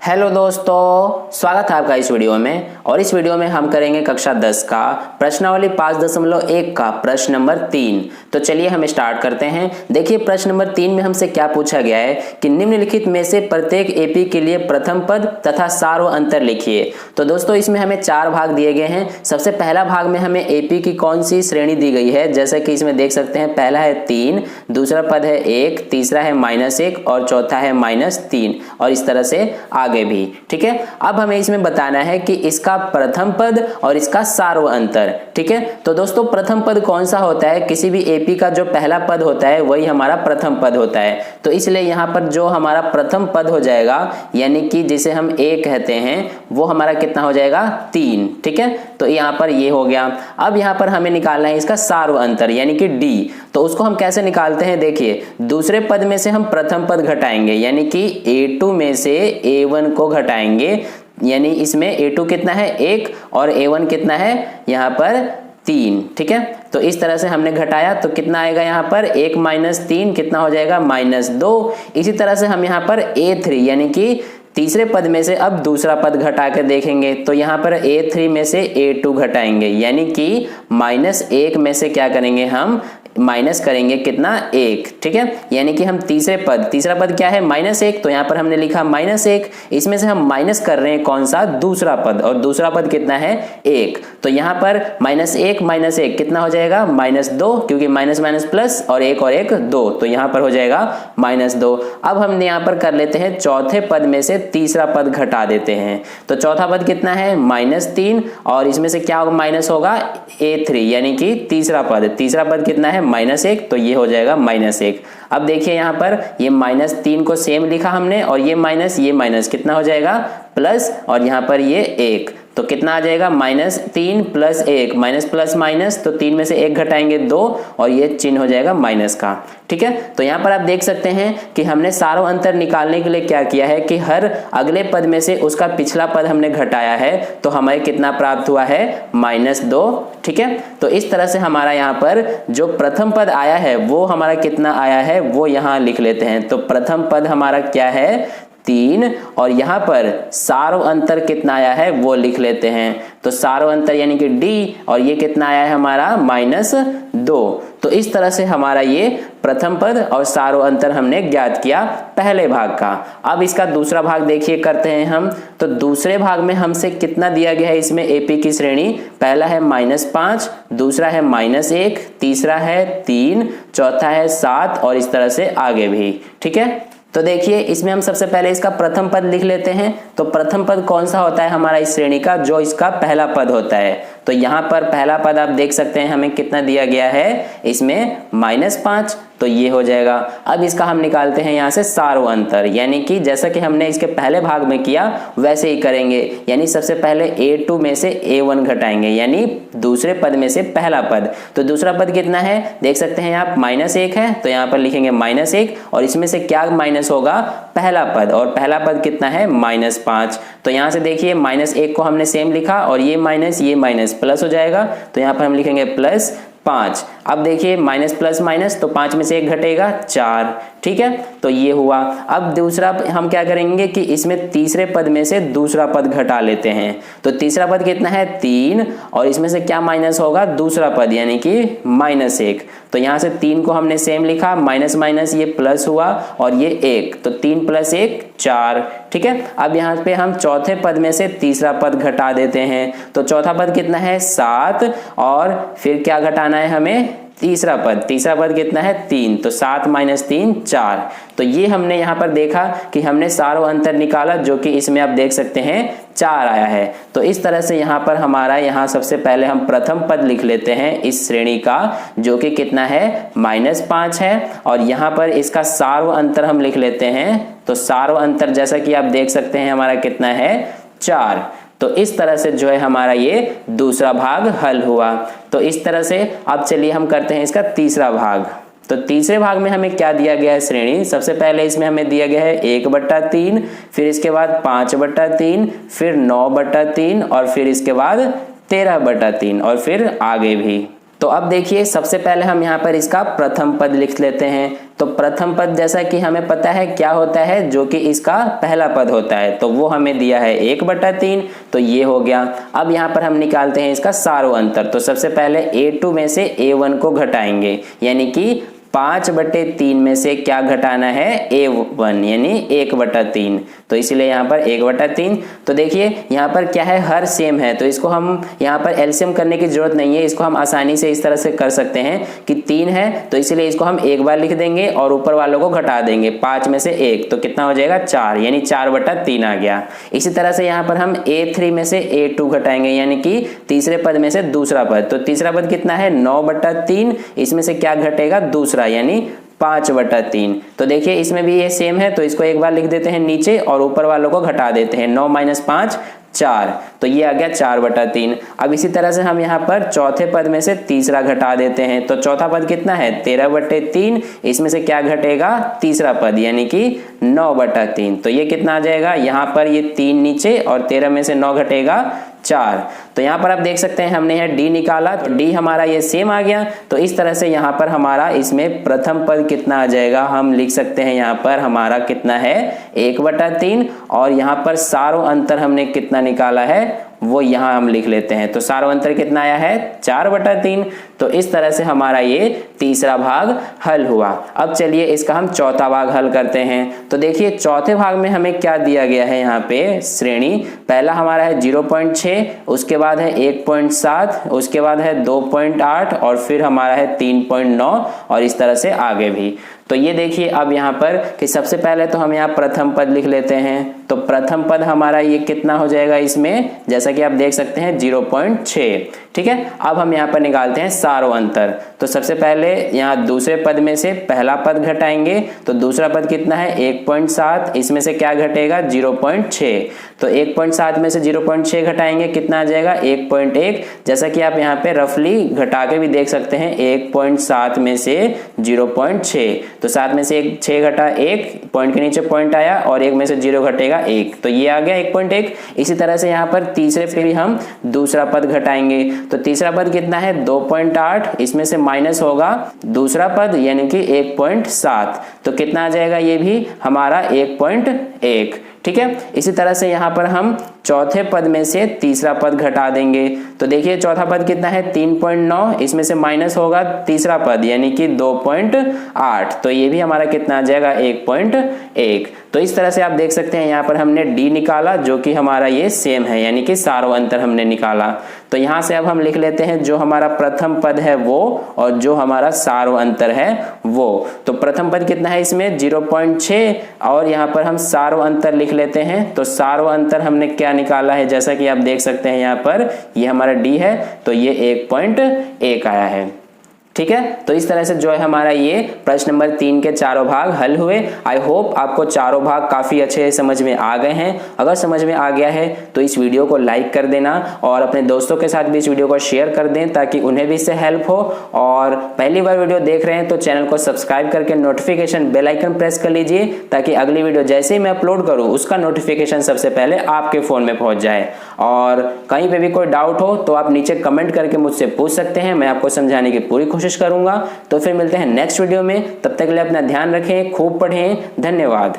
Hello दोस्तों, स्वागत है आपका इस वीडियो में। और इस वीडियो में हम करेंगे कक्षा 10 का प्रश्नावली 5.1 का प्रश्न नंबर 3। तो चलिए हम स्टार्ट करते हैं। देखिए प्रश्न नंबर 3 में हमसे क्या पूछा गया है कि निम्नलिखित में से प्रत्येक एपी के लिए प्रथम पद तथा सार व अंतर लिखिए। तो दोस्तों इसमें हमें 4 भाग दिए गए हैं। सबसे पहला भाग में हमें एपी की कौन सी श्रेणी दी गई है, जैसा कि इसमें देख सकते हैं। पहला है 3, दूसरा पद है 1, तीसरा है -1 और चौथा है -3 और इस तरह से आगे भी। ठीक है, अब हमें इसमें बताना है कि इसका प्रथम पद और इसका सार व अंतर। ठीक है, तो दोस्तों प्रथम पद कौन सा होता है? किसी भी एपी का जो पहला पद होता है वही हमारा प्रथम पद होता है। तो इसलिए यहाँ पर जो हमारा प्रथम पद हो जाएगा, यानी कि जिसे हम ए कहते हैं, वो हमारा कितना हो जाएगा? 3। ठीक है, तो यहाँ पर ये हो गया। अब यहाँ पर हमें निकालना है इसका सार व अंतर यानी कि डी। तो उसको हम कैसे निकालते हैं? देखिए दूसरे पद में से हम प्रथम पद घटाएंगे, यानी कि A2 में से A1 को घटाएंगे। यानी इसमें A2 कितना है? 1 और A1 कितना है? यहाँ पर 3। ठीक है, तो इस तरह से हमने घटाया तो कितना आएगा? यहाँ पर 1 - 3 कितना हो जाएगा? -2। इसी तरह से हम यहाँ पर A3 यानी कि तीसरे पद में से अब दूसरा पद घटा के देखेंगे। तो यहाँ पर A3 में से A2 घटाएंगे, यानी कि -1 में से क्या करेंगे? हम माइनस करेंगे कितना? 1। ठीक है, यानी कि हम तीसरा पद क्या है? -1, तो यहाँ पर हमने लिखा -1। इसमें से हम माइनस कर रहे हैं कौन सा? दूसरा पद, और दूसरा पद कितना है? 1। तो यहाँ पर -1 - 1 कितना हो जाएगा? -2, क्योंकि माइनस माइनस प्लस और 1 2, तो यहाँ पर हो जाएगा -2। अब हम यहाँ पर कर लेते हैं चौथे पद में से तीसरा पद घटा देते हैं। तो चौथा पद कितना है? -3 और इसमें से क्या माइनस होगा? A3 यानी कि तीसरा पद कितना है? -1, तो ये हो जाएगा -1। अब देखिए यहाँ पर ये -3 को सेम लिखा हमने, और ये माइनस कितना हो जाएगा? प्लस, और यहाँ पर ये 1, तो कितना आ जाएगा? -3 + 1, माइनस प्लस माइनस, तो 3 में से 1 घटाएंगे 2 और ये चिन्ह हो जाएगा माइनस का। ठीक है, तो यहाँ पर आप देख सकते हैं कि हमने सार व अंतर निकालने के लिए क्या किया है कि हर अगले पद में से उसका पिछला पद हमने घटाया है, तो हमें कितना प्राप्त हुआ है? -2। ठीक है, तो इस तरह से हमारा यहाँ पर जो प्रथम पद आया है वो हमारा कितना आया है वो यहाँ लिख लेते हैं। तो प्रथम पद हमारा क्या है? 3, और यहाँ पर सार व अंतर कितना आया है वो लिख लेते हैं। तो सार व अंतर यानी कि डी, और ये कितना आया है हमारा? -2। तो इस तरह से हमारा ये प्रथम पद और सार व अंतर हमने ज्ञात किया पहले भाग का। अब इसका दूसरा भाग देखिए करते हैं हम। तो दूसरे भाग में हमसे कितना दिया गया है? इसमें एपी की श्रेणी पहला है -5, दूसरा है -1, तीसरा है 3, चौथा है 7 और इस तरह से आगे भी। ठीक है, तो देखिए इसमें हम सबसे पहले इसका प्रथम पद लिख लेते हैं। तो प्रथम पद कौन सा होता है हमारा इस श्रेणी का? जो इसका पहला पद होता है। तो यहाँ पर पहला पद आप देख सकते हैं हमें कितना दिया गया है? इसमें -5, तो ये हो जाएगा। अब इसका हम निकालते हैं यहाँ से सार व अंतर, यानी कि जैसा कि हमने इसके पहले भाग में किया वैसे ही करेंगे। यानी सबसे पहले A2 में से A1 घटाएंगे, यानी दूसरे पद में से पहला पद। तो दूसरा पद कितना है? देख सकते हैं आप -1 है, तो यहाँ पर लिखेंगे -1, और इसमें से क्या माइनस होगा? पहला पद, और पहला पद कितना है? -5। तो यहाँ से देखिए -1 को हमने सेम लिखा, और ये माइनस प्लस हो जाएगा, तो यहाँ पर हम लिखेंगे +5। अब देखिए माइनस प्लस माइनस, तो 5 में से 1 घटेगा 4। ठीक है, तो ये हुआ। अब दूसरा हम क्या करेंगे कि इसमें तीसरे पद में से दूसरा पद घटा लेते हैं। तो तीसरा पद कितना है? 3, और इसमें से क्या माइनस होगा? दूसरा पद यानी कि -1। तो यहाँ से 3 को हमने सेम लिखा, माइनस माइनस ये प्लस हुआ, और ये 1, तो 3 + 1 4। ठीक है, अब यहाँ पे हम चौथे पद में से तीसरा पद घटा देते हैं। तो चौथा पद कितना है? 7, और फिर क्या घटाना है हमें? तीसरा पद कितना है? 3, तो 7 - 3 4। तो ये हमने यहाँ पर देखा कि हमने सार व अंतर निकाला, जो कि इसमें आप देख सकते हैं 4 आया है। तो इस तरह से यहाँ पर हमारा यहाँ सबसे पहले हम प्रथम पद लिख लेते हैं इस श्रेणी का, जो कि कितना है? -5 है, और यहाँ पर इसका सार व अंतर हम लिख लेते हैं। तो सार व अंतर जैसा कि आप देख सकते हैं हमारा कितना है? 4। तो इस तरह से जो है हमारा ये दूसरा भाग हल हुआ। तो इस तरह से अब चलिए हम करते हैं इसका तीसरा भाग। तो तीसरे भाग में हमें क्या दिया गया है श्रेणी? सबसे पहले इसमें हमें दिया गया है 1/3, फिर इसके बाद 5/3, फिर 9/3 और फिर इसके बाद 13/3 और फिर आगे भी। तो अब देखिए सबसे पहले हम यहाँ पर इसका प्रथम पद लिख लेते हैं। तो प्रथम पद जैसा कि हमें पता है क्या होता है, जो कि इसका पहला पद होता है, तो वो हमें दिया है 1/3, तो ये हो गया। अब यहाँ पर हम निकालते हैं इसका सारो अंतर। तो सबसे पहले A2 में से A1 को घटाएंगे, यानी कि 5/3 में से क्या घटाना है, A1 यानी 1/3, तो इसलिए यहाँ पर 1/3। तो देखिए यहाँ पर क्या है, हर सेम है, तो इसको हम यहाँ पर एलसीएम करने की जरूरत नहीं है, इसको हम आसानी से इस तरह से कर सकते हैं कि 3 है तो इसलिए इसको हम एक बार लिख देंगे और ऊपर वालों को घटा देंगे, 5 में से 1 तो कितना हो जाएगा 4, यानी 4/3 आ गया। इसी तरह से यहाँ पर हम A3 में से A2 घटाएंगे, यानी कि तीसरे पद में से दूसरा पद, तो तीसरा पद कितना है 9/3, इसमें से क्या घटेगा दूसरा यानी 5/3। तो देखिए इसमें भी ये सेम है, तो इसको एक बार लिख देते हैं नीचे और ऊपर वालों को घटा देते हैं, 9 - 5 4, तो ये आ गया 4/3। अब इसी तरह से हम यहाँ पर चौथे पद में से तीसरा घटा देते हैं, तो चौथा पद कितना है 13/3, इसमें से क्या घटेगा तीसरा पद यानी कि 9/3, तो ये कितना आ जाएगा, यहाँ पर ये 3 नीचे और 13 में से 9 घटेगा 4। तो यहाँ पर आप देख सकते हैं हमने यहाँ D निकाला, तो D हमारा ये सेम आ गया। तो इस तरह से यहाँ पर हमारा इसमें प्रथम पद कितना आ जाएगा, हम लिख सकते हैं यहाँ पर हमारा कितना है 1/3, और यहाँ पर सारो अंतर हमने कितना निकाला है वो यहाँ हम लिख लेते हैं। तो सारो अंतर कितना आया है 4/3। तो इस तरह से हमारा ये तीसरा भाग हल हुआ। अब चलिए इसका हम चौथा भाग हल करते हैं। तो देखिए चौथे भाग में हमें क्या दिया गया है, यहाँ पे श्रेणी पहला हमारा है 0.6, उसके बाद है 1.7, उसके बाद है 2.8 और फिर हमारा है 3.9 और इस तरह से आगे भी। तो ये देखिए अब यहाँ पर कि सबसे पहले तो हम यहाँ प्रथम पद लिख लेते हैं। तो प्रथम पद हमारा ये कितना हो जाएगा, इसमें जैसा कि आप देख सकते हैं 0.6, ठीक है। अब हम यहाँ पर निकालते हैं सारो अंतर। तो सबसे पहले यहाँ दूसरे पद में से पहला पद घटाएंगे, तो दूसरा पद कितना है 1.7, इसमें से क्या घटेगा 0.6, तो 1.7 में से 0.6 घटाएंगे कितना आ जाएगा 1.1। जैसा कि आप यहाँ पे रफली घटा के भी देख सकते हैं, 1.7 में से 0.6, तो 7 में से 6 घटा 1, पॉइंट के नीचे पॉइंट आया और 1 में से 0 घटेगा 1, तो ये आ गया 1.1। इसी तरह से यहाँ पर तीसरे पे भी हम दूसरा पद घटाएंगे, तो तीसरा पद कितना है 2.8, इसमें से माइनस होगा दूसरा पद यानी कि 1.7, तो कितना आ जाएगा ये भी हमारा 1.1, ठीक है। इसी तरह से यहाँ पर हम चौथे पद में से तीसरा पद घटा देंगे, तो देखिए चौथा पद कितना है 3.9, इसमें से माइनस होगा तीसरा पद यानी कि 2.8, तो ये भी हमारा कितना आ जाएगा 1.1। तो इस तरह से आप देख सकते हैं यहाँ पर हमने D निकाला जो कि हमारा ये सेम है, यानी कि सारो अंतर हमने निकाला। तो यहाँ से अब हम लिख लेते हैं जो हमारा प्रथम पद है वो और जो हमारा सारो अंतर है वो। तो प्रथम पद कितना है इसमें 0.6 और यहाँ पर हम सारो अंतर लिख लेते हैं। तो सारो अंतर हमने क्या निकाला है, जैसा कि आप देख सकते हैं यहाँ पर ये हमारा D है, तो ये 1.1 आया है, ठीक है। तो इस तरह से जो है हमारा ये प्रश्न नंबर 3 के चारों भाग हल हुए। आई होप आपको चारों भाग काफी अच्छे समझ में आ गए हैं। अगर समझ में आ गया है तो इस वीडियो को लाइक कर देना और अपने दोस्तों के साथ भी इस वीडियो को शेयर कर दें ताकि उन्हें भी इससे हेल्प हो। और पहली बार वीडियो देख रहे हैं तो चैनल को सब्सक्राइब करके नोटिफिकेशन बेल आइकन प्रेस कर लीजिए ताकि अगली वीडियो जैसे ही मैं अपलोड करूँ उसका नोटिफिकेशन सबसे पहले आपके फोन में पहुंच जाए। और कहीं पे भी कोई डाउट हो तो आप नीचे कमेंट करके मुझसे पूछ सकते हैं, मैं आपको समझाने की पूरी कोशिश करूंगा। तो फिर मिलते हैं नेक्स्ट वीडियो में, तब तक के लिए अपना ध्यान रखें, खूब पढ़ें। धन्यवाद।